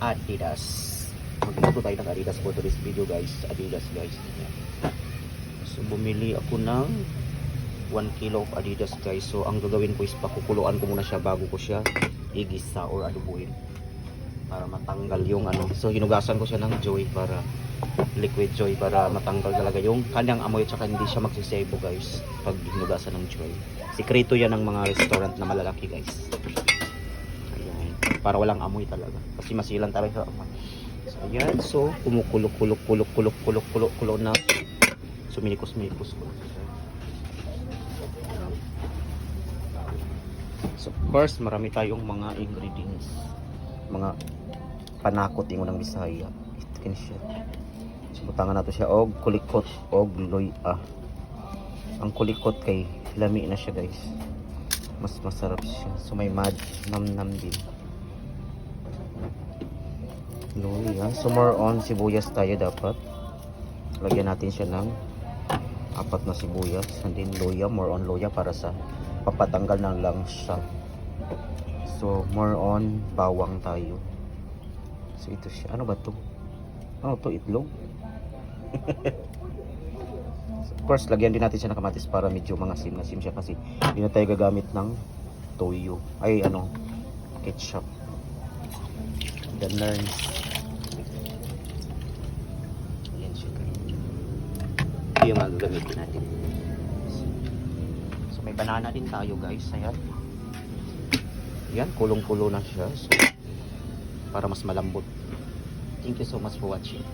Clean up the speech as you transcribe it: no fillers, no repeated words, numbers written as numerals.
Adidas. Magluto tayo ng Adidas for today's video guys. Adidas guys. So bumili ako ng 1 kilo of Adidas guys. So ang gagawin ko is pakukuluan ko muna siya bago ko siya igisa or adobuhin para matanggal yung ano. So hinugasan ko siya ng Joy para liquid Joy para matanggal talaga yung kanyang amoy at saka hindi siya magsisebo guys pag hinugasan ng Joy. Sikreto yan ng mga restaurant na malalaki guys. Ayan. Para walang amoy talaga. Kasi masilan talaga sa amoy. So ayan. So kumukulok na. So minikos ko. So first marami tayong mga ingredients. Mga panakot ingon ng Bisaya. Ito siya. So butangan nato siya og kulikot og loya. Ang kulikot kay lami na siya guys. Mas masarap siya. So may nam din. Loya. So more on sibuyas tayo dapat. Lagyan natin siya ng 4 na sibuyas. And then loya. More on loya para sa papatanggal ng langsa. So more on bawang tayo. So ito siya. Ano ba to? Ano to? Itlog? So, of course, lagyan din natin siya ng kamatis para medyo mga sim na sim siya kasi hindi na tayo gagamit ng toyo. Ay ano, ketchup. Ganun. Ayan siya guys. Ito yung mga gagamitin natin. So may banana din tayo guys. Ayan. Yan, kulong-kulo na siya. So, para mas malambot. Thank you so much for watching.